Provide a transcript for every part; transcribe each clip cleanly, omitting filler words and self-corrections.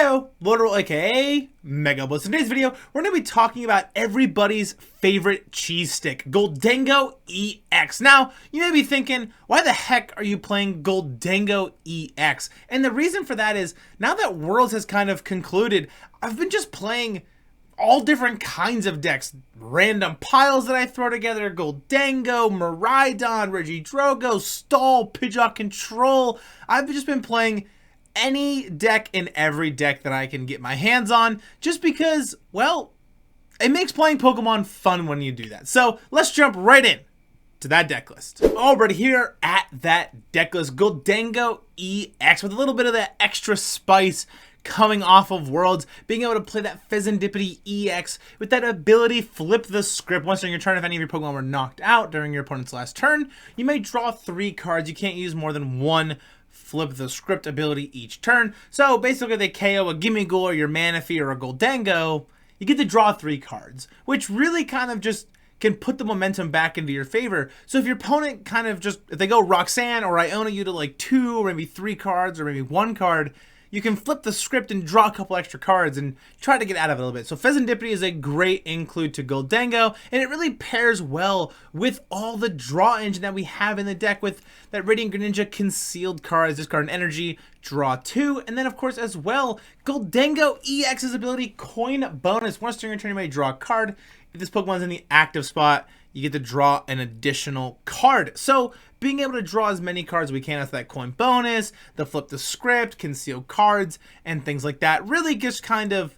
Heyo, Literal aka Mega Bliss. In today's video, we're going to be talking about everybody's favorite cheese stick, Gholdengo EX. Now, you may be thinking, why the heck are you playing Gholdengo EX? And the reason for that is, now that Worlds has kind of concluded, I've been just playing all different kinds of decks, random piles that I throw together, Gholdengo, Miraidon, Regidrago, Stall, Pidgeot Control. I've just been playing any deck in every deck that I can get my hands on, just because, well, it makes playing Pokemon fun when you do that. So let's jump right in to that deck list. Already here at that deck list, Gholdengo EX with a little bit of that extra spice coming off of Worlds, being able to play that Fezandipiti EX with that ability flip the script. Once during your turn, if any of your Pokemon were knocked out during your opponent's last turn, you may draw 3 cards. You can't use more than one flip the script ability each turn. So basically they KO a Gimmighoul or your Manaphy or a Gholdengo, you get to draw 3 cards, which really kind of just can put the momentum back into your favor. So if your opponent kind of just, if they go Roxanne or Iona you to like 2 or maybe 3 cards or maybe 1 card, you can flip the script and draw a couple extra cards and try to get out of it a little bit. So Fezandipiti is a great include to Gholdengo, and it really pairs well with all the draw engine that we have in the deck with that Radiant Greninja concealed cards, discard an energy, draw 2, and then of course as well, Gholdengo EX's ability coin bonus. Once during your turn you may draw a card. If this Pokemon's in the active spot, you get to draw an additional card. So being able to draw as many cards as we can as that coin bonus, the flip the script, conceal cards, and things like that really just kind of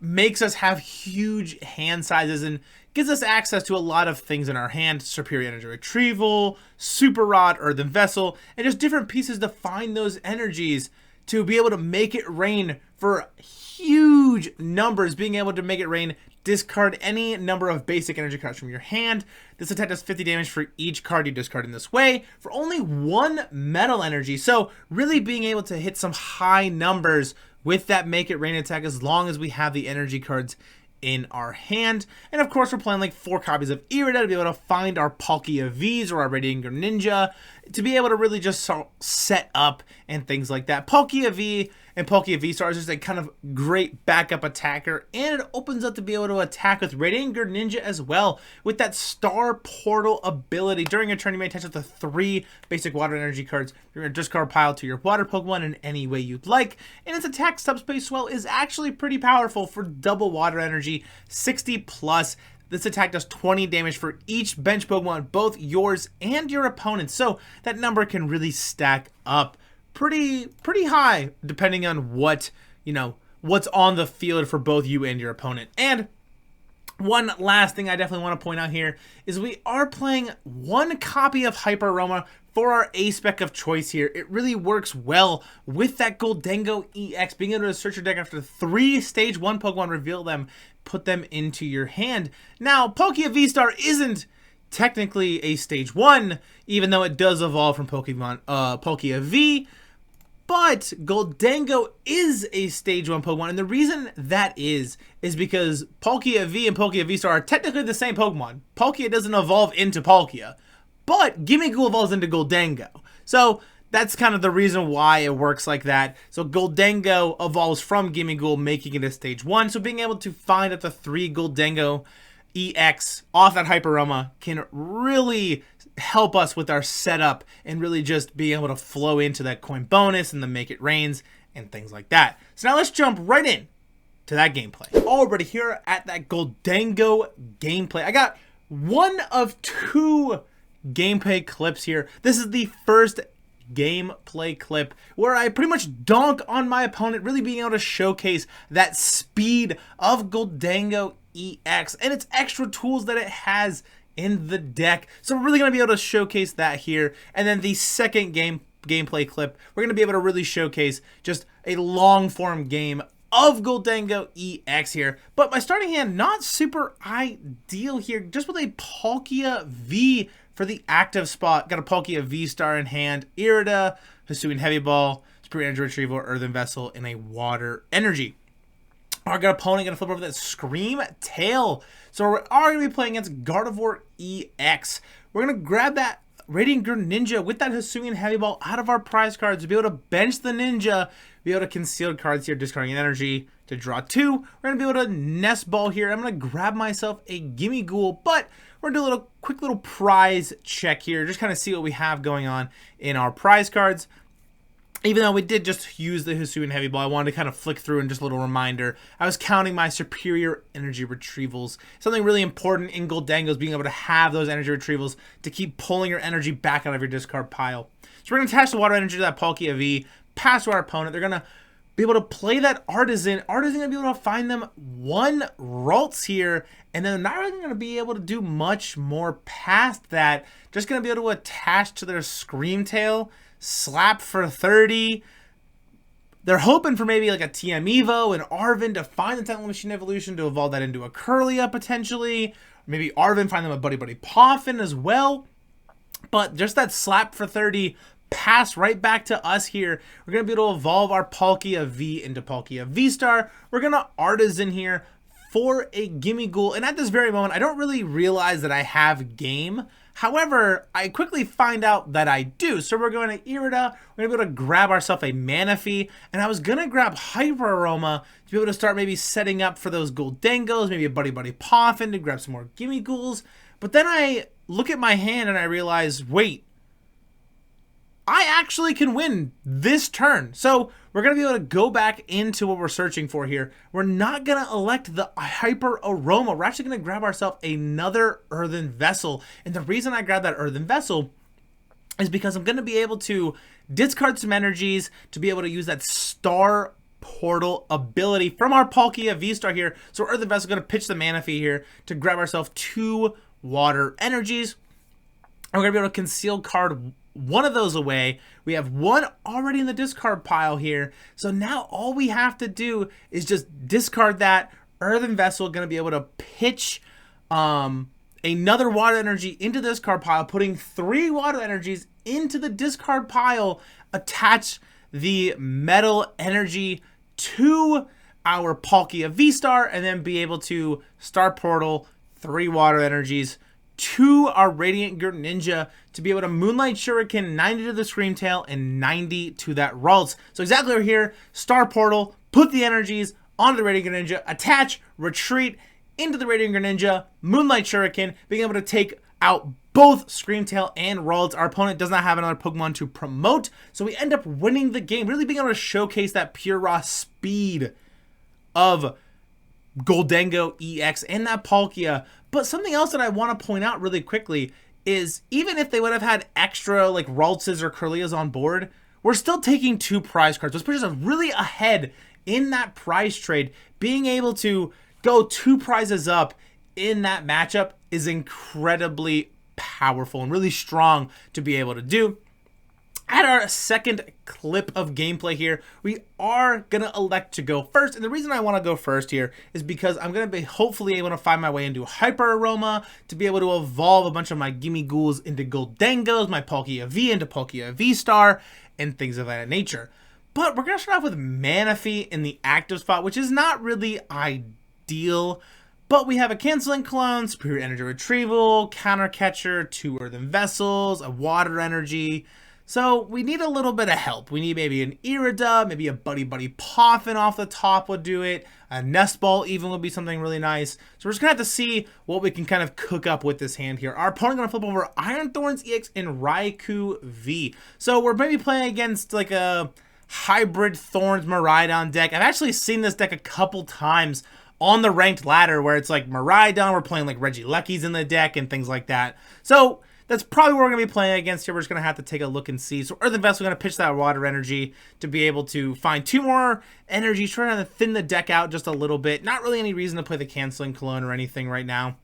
makes us have huge hand sizes and gives us access to a lot of things in our hand. Superior Energy Retrieval, Super Rod, Earthen Vessel, and just different pieces to find those energies to be able to make it rain for huge numbers. Being able to make it rain, discard any number of basic energy cards from your hand. This attack does 50 damage for each card you discard in this way for only 1 metal energy. So really being able to hit some high numbers with that make it rain attack as long as we have the energy cards in our hand. And of course we're playing like 4 copies of Irida to be able to find our Palkia Vs or our Radiant Greninja, to be able to really just set up and things like that. Palkia V and Palkia VSTAR is just a kind of great backup attacker, and it opens up to be able to attack with Radiant Greninja as well with that Star Portal ability. During your turn, you may attach up to 3 basic water energy cards. You're going to discard pile to your water Pokemon in any way you'd like, and its attack subspace swell is actually pretty powerful for double water energy, 60 plus. This attack does 20 damage for each bench Pokemon, both yours and your opponent's. So that number can really stack up pretty high depending on what, what's on the field for both you and your opponent. And one last thing I definitely want to point out here is we are playing 1 copy of Hyper Aroma for our A-Spec of choice here. It really works well with that Gholdengo EX, being able to search your deck after 3 Stage 1 Pokemon, reveal them, put them into your hand. Now, Palkia VSTAR isn't technically a Stage 1, even though it does evolve from Palkia V, but Gholdengo is a Stage 1 Pokemon, and the reason that is because Palkia V and Palkia VSTAR are technically the same Pokemon. Palkia doesn't evolve into Palkia, but Gimmighoul evolves into Gholdengo. So that's kind of the reason why it works like that. So Gholdengo evolves from Gimmighoul, making it a Stage 1. So being able to find up to 3 Gholdengo EX off that Hyper Aroma can really help us with our setup and really just be able to flow into that coin bonus and the make it rains and things like that. So now let's jump right in to that gameplay. Already here at that Gholdengo gameplay, I got 1 of 2 gameplay clips here. This is the first gameplay clip where I pretty much donk on my opponent, really being able to showcase that speed of Gholdengo EX and its extra tools that it has in the deck. So we're really going to be able to showcase that here. And then the second gameplay clip, we're going to be able to really showcase just a long form game of Gholdengo EX here. But my starting hand, not super ideal here, just with a Palkia V for the active spot. Got a Palkia VSTAR in hand, Irida, Hisuian Heavy Ball, Superior Energy Retrieval, Earthen Vessel, and a Water Energy. Our opponent gonna flip over that Scream Tail. So we're already going to be playing against Gardevoir EX. We're gonna grab that Radiant Greninja with that Hisuian Heavy Ball out of our prize cards to be able to bench the Ninja, be able to conceal cards here, discarding an energy to draw 2. We're going to be able to Nest Ball here. I'm going to grab myself a Gimmighoul, but we're going to do a quick little prize check here, just kind of see what we have going on in our prize cards. Even though we did just use the Hisuian Heavy Ball, I wanted to kind of flick through and just a little reminder. I was counting my superior energy retrievals. Something really important in Gholdengo is being able to have those energy retrievals to keep pulling your energy back out of your discard pile. So we're going to attach the water energy to that Palkia V, pass to our opponent. They're going to be able to play that Artisan. Artisan going to be able to find them 1 Ralts here, and then they're not really going to be able to do much more past that. Just going to be able to attach to their Screamtail, slap for 30. They're hoping for maybe like a TM Evo and Arven to find the Technical Machine Evolution to evolve that into a Curlia potentially. Maybe Arven find them a Buddy Poffin as well. But just that slap for 30 pass right back to us here. We're going to be able to evolve our Palkia V into Palkia VSTAR. We're going to Artisan here for a Gimmighoul. And at this very moment, I don't really realize that I have game. However, I quickly find out that I do. So we're going to Irida. We're going to be able to grab ourselves a Manaphy. And I was going to grab Hyper Aroma to be able to start maybe setting up for those Gholdengos, maybe a Buddy Poffin to grab some more Gimmighouls. But then I look at my hand and I realize, wait, I actually can win this turn. So we're going to be able to go back into what we're searching for here. We're not going to elect the Hyper Aroma. We're actually going to grab ourselves another Earthen Vessel. And the reason I grabbed that Earthen Vessel is because I'm going to be able to discard some energies to be able to use that Star Portal ability from our Palkia V-Star here. So Earthen Vessel is going to pitch the Manaphy here to grab ourselves 2 water energies. And we're going to be able to conceal card 1 of those away. We have 1 already in the discard pile here. So now all we have to do is just discard that. Earthen Vessel going to be able to pitch another water energy into this card pile, putting 3 water energies into the discard pile, attach the metal energy to our Palkia V-Star, and then be able to Star Portal 3 water energies to our Radiant Greninja to be able to Moonlight Shuriken 90 to the Screamtail and 90 to that Ralts. So exactly over here, Star Portal, put the energies onto the Radiant Greninja, attach, retreat into the Radiant Greninja, Moonlight Shuriken, being able to take out both Screamtail and Ralts. Our opponent does not have another Pokemon to promote, so we end up winning the game, really being able to showcase that pure raw speed of Gholdengo EX and that Palkia. But something else that I want to point out really quickly is even if they would have had extra like Raltses or Curlias on board, we're still taking 2 prize cards, which pushes us really ahead in that prize trade. Being able to go 2 prizes up in that matchup is incredibly powerful and really strong to be able to do. At our second clip of gameplay here, we are going to elect to go first. And the reason I want to go first here is because I'm going to be hopefully able to find my way into Hyper Aroma to be able to evolve a bunch of my Gimmighouls into Gholdengos, my Palkia V into Palkia V-Star, and things of that nature. But we're going to start off with Manaphy in the active spot, which is not really ideal. But we have a Canceling Clone, Superior Energy Retrieval, Counter Catcher, 2 Earthen Vessels, a Water Energy. So we need a little bit of help. We need maybe an Irida, maybe a Buddy Poffin off the top would do it. A Nest Ball even would be something really nice. So we're just going to have to see what we can kind of cook up with this hand here. Our opponent going to flip over Iron Thorns EX and Raikou V. So we're maybe playing against like a hybrid Thorns Miraidon deck. I've actually seen this deck a couple times on the ranked ladder where it's like Miraidon, we're playing like Regileckies in the deck and things like that. So that's probably what we're going to be playing against here. We're just going to have to take a look and see. So Earthen Vessel, we're going to pitch that water energy to be able to find 2 more energies, trying to thin the deck out just a little bit. Not really any reason to play the Canceling Cologne or anything right now.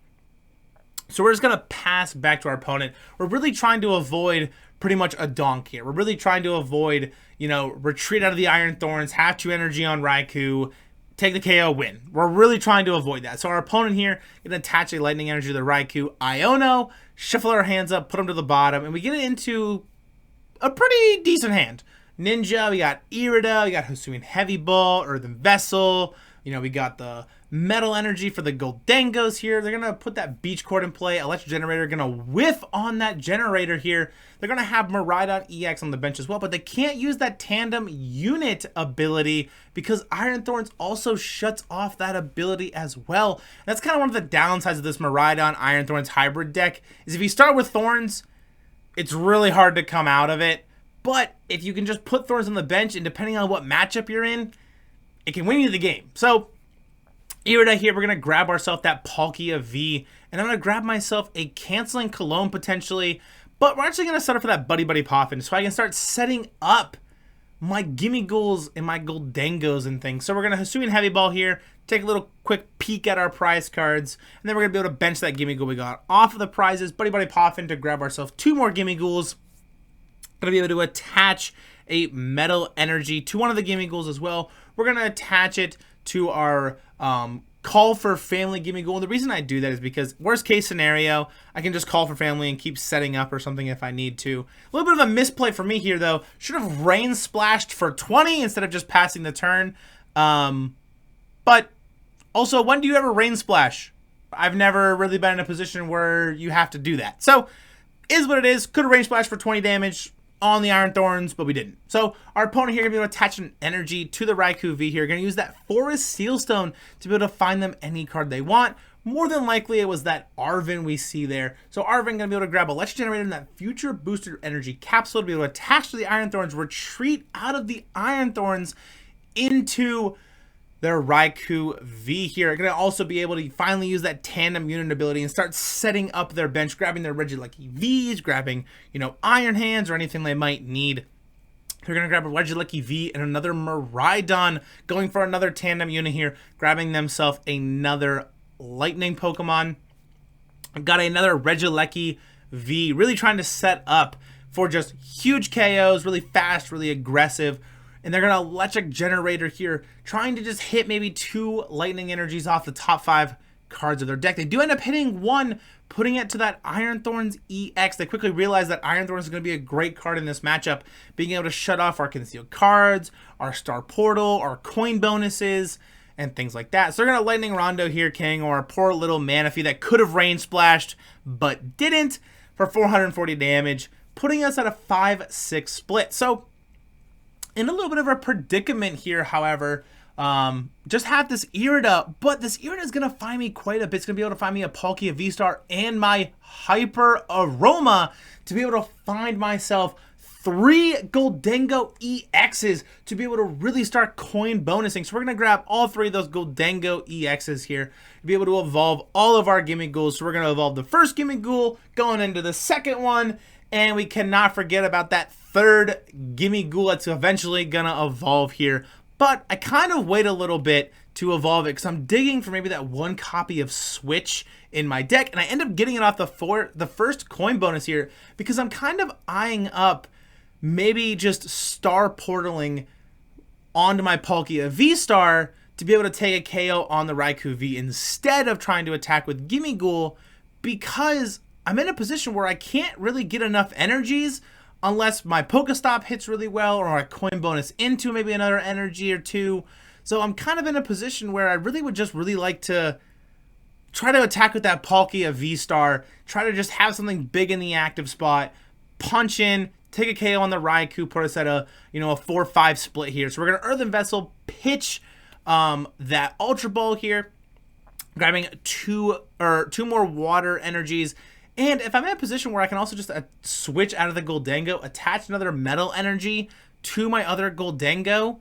So we're just going to pass back to our opponent. We're really trying to avoid pretty much a donk here. We're really trying to avoid, you know, retreat out of the Iron Thorns, have 2 energy on Raikou, take the KO, win. We're really trying to avoid that. So our opponent here going to attach a Lightning Energy to the Raikou Iono, shuffle our hands up, put them to the bottom, and we get it into a pretty decent hand. Ninja, we got Irida, we got Hisuian Heavy Ball, Earthen Vessel. You know, we got the Metal Energy for the Gholdengos here. They're going to put that Beach Cord in play. Electric Generator going to whiff on that generator here. They're going to have Miraidon EX on the bench as well, but they can't use that Tandem Unit ability because Iron Thorns also shuts off that ability as well. And that's kind of one of the downsides of this Miraidon Iron Thorns hybrid deck, is if you start with Thorns, it's really hard to come out of it. But if you can just put Thorns on the bench, and depending on what matchup you're in, it can win you the game. So, Irida here, we're going to grab ourselves that Palkia V, and I'm going to grab myself a Canceling Cologne potentially, but we're actually going to set up for that Buddy Buddy Poffin, so I can start setting up my Gimmighouls and my Gholdengos and things. So we're going to Hisuian Heavy Ball here, take a little quick peek at our prize cards, and then we're going to be able to bench that Gimmighoul we got off of the prizes, Buddy Buddy Poffin to grab ourselves 2 more Gimmighouls. Going to be able to attach a Metal Energy to one of the Gimmighouls as well. We're going to attach it to our Call for Family Gimmighoul. And the reason I do that is because worst case scenario, I can just call for family and keep setting up or something if I need to. A little bit of a misplay for me here though. Should have Rain Splashed for 20 instead of just passing the turn. But also, when do you ever Rain Splash? I've never really been in a position where you have to do that. So, is what it is. Could have Rain Splash for 20 damage on the Iron Thorns, but we didn't. So our opponent here going to be able to attach an energy to the Raikou V here. Going to use that Forest Sealstone to be able to find them any card they want. More than likely it was that Arven we see there. So Arven going to be able to grab Electric Generator and that Future Booster Energy Capsule to be able to attach to the Iron Thorns, retreat out of the Iron Thorns into their Raikou V here. Going to also be able to finally use that Tandem Unit ability and start setting up their bench, grabbing their Regieleki Vs, grabbing, you know, Iron Hands or anything they might need. They're going to grab a Regieleki V and another Miraidon, going for another Tandem Unit here, grabbing themselves another Lightning Pokemon. I've got another Regieleki V, really trying to set up for just huge KOs, really fast, really aggressive. And they're going to Electric Generator here, trying to just hit maybe 2 Lightning Energies off the top 5 cards of their deck. They do end up hitting 1, putting it to that Iron Thorns EX. They quickly realize that Iron Thorns is going to be a great card in this matchup, being able to shut off our concealed cards, our Star Portal, our coin bonuses, and things like that. So they're going to Lightning Rondo here, King, or our poor little Manaphy that could have Rain Splashed, but didn't, for 440 damage, putting us at a 5-6 split. So, in a little bit of a predicament here, however, just have this Irida, but this Irida is going to find me quite a bit. It's going to be able to find me a Palkia VSTAR and my Hyper Aroma to be able to find myself 3 Gholdengo EXs to be able to really start coin bonusing. So we're going to grab all 3 of those Gholdengo EXs here to be able to evolve all of our Gimmighouls. So we're going to evolve the first Gimmighoul, going into the second one, and we cannot forget about that third Gimmighoul that's eventually gonna evolve here. But I kind of wait a little bit to evolve it because I'm digging for maybe that 1 copy of Switch in my deck, and I end up getting it off the first coin bonus here because I'm kind of eyeing up maybe just Star Portaling onto my Palkia V-Star to be able to take a KO on the Raikou V instead of trying to attack with Gimmighoul, because I'm in a position where I can't really get enough energies unless my Pokestop hits really well or I coin bonus into maybe another energy or 2. So I'm kind of in a position where I really would just really like to try to attack with that Palkia V-Star, try to just have something big in the active spot, punch in, take a KO on the Raikou, put us at a, you know, a 4-5 split here. So we're going to Earthen Vessel, pitch that Ultra Ball here, grabbing 2 more water energies. And if I'm in a position where I can also just switch out of the Gholdengo, attach another Metal Energy to my other Gholdengo,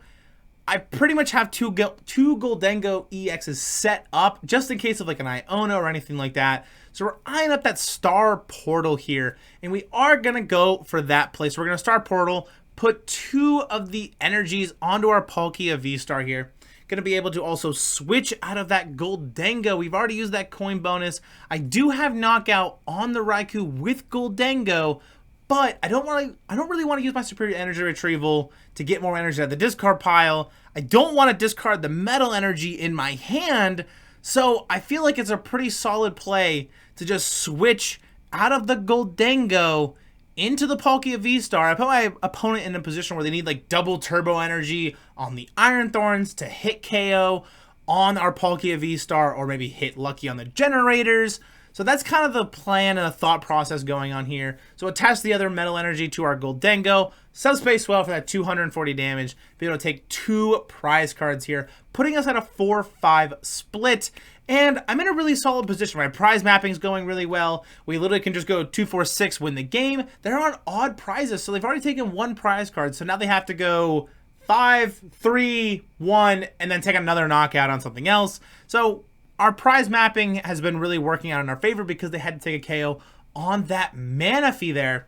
I pretty much have two Gholdengo EXs set up just in case of like an Iona or anything like that. So we're eyeing up that Star Portal here, and we are going to go for that place. We're going to Star Portal, put 2 of the energies onto our Palkia V-Star here. Going to be able to also switch out of that Gholdengo. We've already used that coin bonus. I do have knockout on the Raikou with Gholdengo, but I don't really want to use my superior energy retrieval to get more energy out of the discard pile. I don't want to discard the Metal Energy in my hand, so I feel like it's a pretty solid play to just switch out of the Gholdengo into the Palkia VSTAR. I put my opponent in a position where they need like double turbo energy on the Iron Thorns to hit KO on our Palkia VSTAR, or maybe hit lucky on the generators. So that's kind of the plan and the thought process going on here. So attach the other metal energy to our Gholdengo, subspace well for that 240 damage, be able to take 2 prize cards here, putting us at a 4-5 split. And I'm in a really solid position. My prize mapping is going really well. We literally can just go 2-4-6, win the game. They're on odd prizes, so they've already taken 1 prize card. So now they have to go 5, 3, 1, and then take another knockout on something else. So our prize mapping has been really working out in our favor because they had to take a KO on that Manaphy there.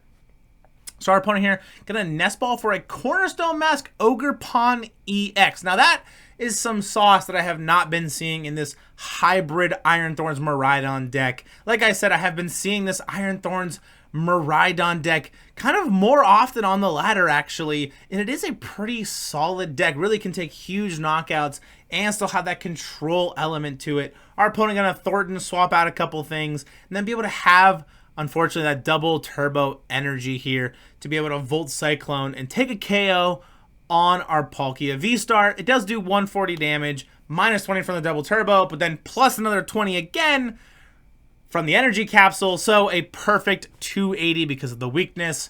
So our opponent here gonna nest ball for a Cornerstone Mask Ogerpon EX. Now that is some sauce that I have not been seeing in this hybrid Iron Thorns Miraidon deck. Like I said, I have been seeing this Iron Thorns Miraidon deck kind of more often on the ladder actually, and it is a pretty solid deck. Really can take huge knockouts and still have that control element to it. Our opponent gonna Thornton swap out a couple things and then be able to have, unfortunately, that double turbo energy here to be able to Volt Cyclone and take a KO on our Palkia VSTAR. It does do 140 damage, minus 20 from the double turbo, but then plus another 20 again from the energy capsule. So a perfect 280 because of the weakness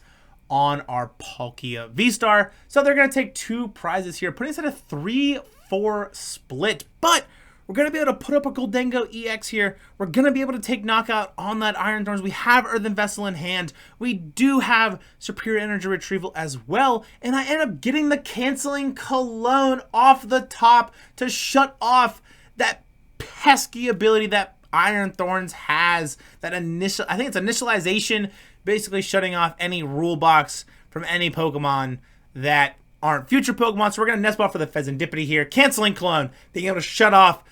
on our Palkia VSTAR. So they're going to take 2 prizes here, putting us at a 3-4 split. But we're going to be able to put up a Gholdengo EX here. We're going to be able to take knockout on that Iron Thorns. We have Earthen Vessel in hand. We do have Superior Energy Retrieval as well. And I end up getting the Canceling Cologne off the top to shut off that pesky ability that Iron Thorns has. That initial, I think it's initialization, basically shutting off any rule box from any Pokemon that aren't future Pokemon. So we're going to nest ball for the Fezandipiti here. Canceling Cologne, being able to shut off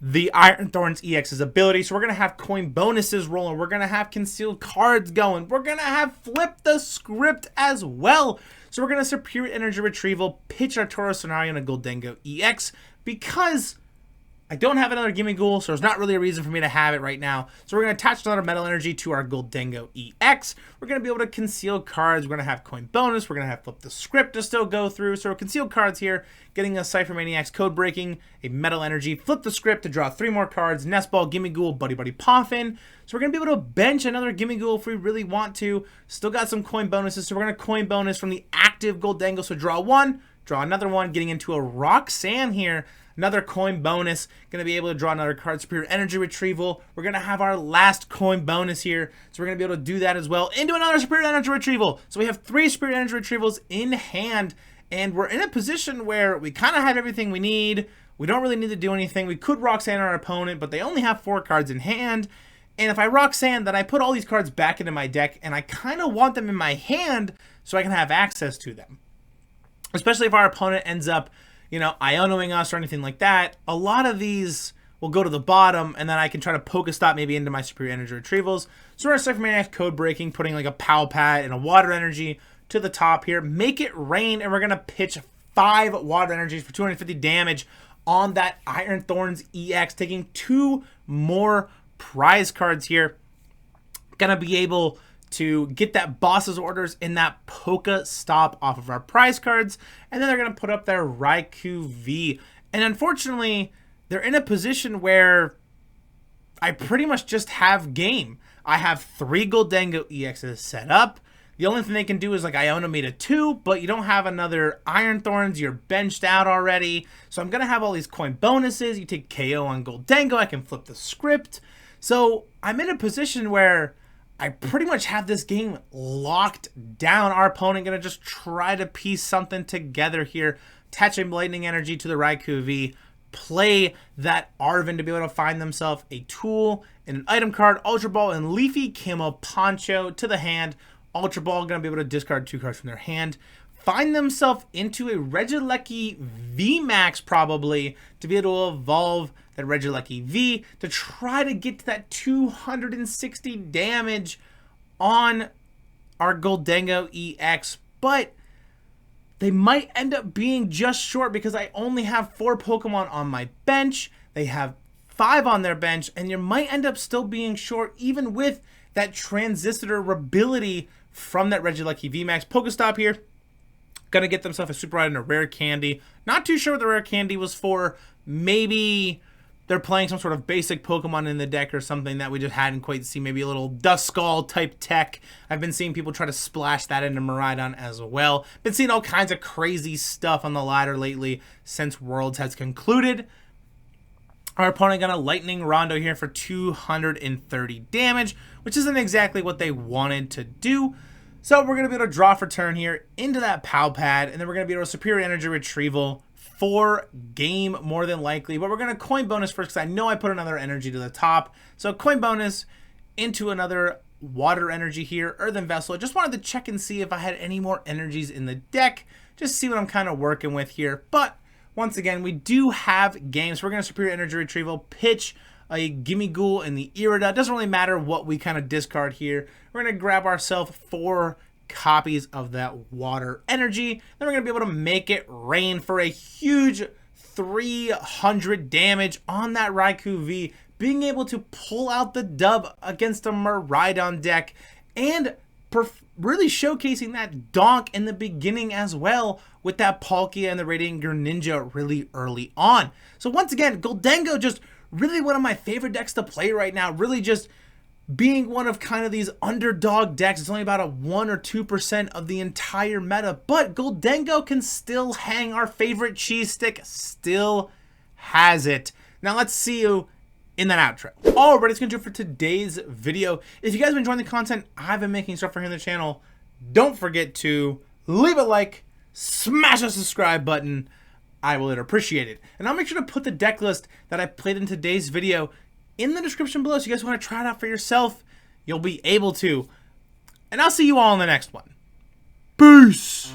the Iron Thorns EX's ability. So we're going to have coin bonuses rolling. We're going to have concealed cards going. We're going to have flip the script as well. So we're going to Superior Energy Retrieval, pitch our Turo Scenario and a Gholdengo EX because I don't have another Gimmighoul, so there's not really a reason for me to have it right now. So we're going to attach another Metal Energy to our Gholdengo EX. We're going to be able to conceal cards. We're going to have coin bonus. We're going to have flip the script to still go through. So concealed cards here, getting a Ciphermaniac's Codebreaking, a Metal Energy, flip the script to draw 3 more cards, Nest Ball, Gimmighoul, Buddy Buddy Poffin. So we're going to be able to bench another Gimmighoul if we really want to. Still got some coin bonuses, so we're going to coin bonus from the active Gholdengo. So draw 1, draw another one, getting into a Roxanne here. Another coin bonus, going to be able to draw another card, Superior Energy Retrieval. We're going to have our last coin bonus here, so we're going to be able to do that as well. Into another Superior Energy Retrieval. So we have 3 Superior Energy Retrievals in hand, and we're in a position where we kind of have everything we need. We don't really need to do anything. We could Roxanne our opponent, but they only have 4 cards in hand. And if I Roxanne, then I put all these cards back into my deck, and I kind of want them in my hand so I can have access to them. Especially if our opponent ends up, you know, Ionoing us or anything like that. A lot of these will go to the bottom, and then I can try to Pokestop maybe into my Superior Energy Retrievals. So we're going to Ciphermaniac Codebreaking, putting like a Pow Pad and a Water Energy to the top here. Make it rain, and we're going to pitch 5 Water Energies for 250 damage on that Iron Thorns EX, taking 2 more prize cards here. Gonna be able to get that boss's orders in that Pokestop off of our prize cards, and then they're going to put up their Raikou V. And unfortunately, they're in a position where I pretty much just have game. I have 3 Gholdengo EXs set up. The only thing they can do is like Iono me to 2, but you don't have another Iron Thorns. You're benched out already. So I'm going to have all these coin bonuses. You take KO on Gholdengo. I can flip the script. So I'm in a position where I pretty much have this game locked down. Our opponent going to just try to piece something together here. Attaching Lightning Energy to the Raikou V. Play that Arven to be able to find themselves a tool and an item card. Ultra Ball and Leafy Camo Poncho to the hand. Ultra Ball going to be able to discard 2 cards from their hand. Find themselves into a Regieleki VMAX probably to be able to evolve that Regieleki V to try to get to that 260 damage on our Gholdengo EX. But they might end up being just short because I only have 4 Pokemon on my bench. They have 5 on their bench, and you might end up still being short even with that Transistor ability from that Regieleki VMAX. Pokestop here. Gonna get themselves a Super Ride and a Rare Candy. Not too sure what the Rare Candy was for. Maybe they're playing some sort of basic Pokemon in the deck or something that we just hadn't quite seen. Maybe a little Duskull type tech. I've been seeing people try to splash that into Miraidon as well. Been seeing all kinds of crazy stuff on the ladder lately since Worlds has concluded. Our opponent got a Lightning Rondo here for 230 damage, which isn't exactly what they wanted to do. So we're going to be able to draw for turn here into that Pow Pad, and then we're going to be able to Superior Energy Retrieval for game more than likely. But we're going to coin bonus first because I know I put another energy to the top. So coin bonus into another water energy here, Earthen Vessel. I just wanted to check and see if I had any more energies in the deck, just see what I'm kind of working with here. But once again, we do have games. We're going to Superior Energy Retrieval, pitch a Gimmighoul in the Irida. It doesn't really matter what we kind of discard here. We're going to grab ourselves 4 copies of that water energy. Then we're going to be able to make it rain for a huge 300 damage on that Raikou V, being able to pull out the dub against a Miraidon deck and really showcasing that donk in the beginning as well with that Palkia and the Radiant Greninja really early on. So once again, Gholdengo just really one of my favorite decks to play right now, really just being one of kind of these underdog decks. It's only about a 1 or 2% of the entire meta, but Gholdengo can still hang. Our favorite cheese stick still has it. Now let's see you in that outro. Alright, it's gonna do it for today's video. If you guys have been enjoying the content I've been making stuff for here on the channel, don't forget to leave a like, smash the subscribe button. I will appreciate it. And I'll make sure to put the deck list that I played in today's video in the description below. So you guys want to try it out for yourself, you'll be able to. And I'll see you all in the next one. Peace!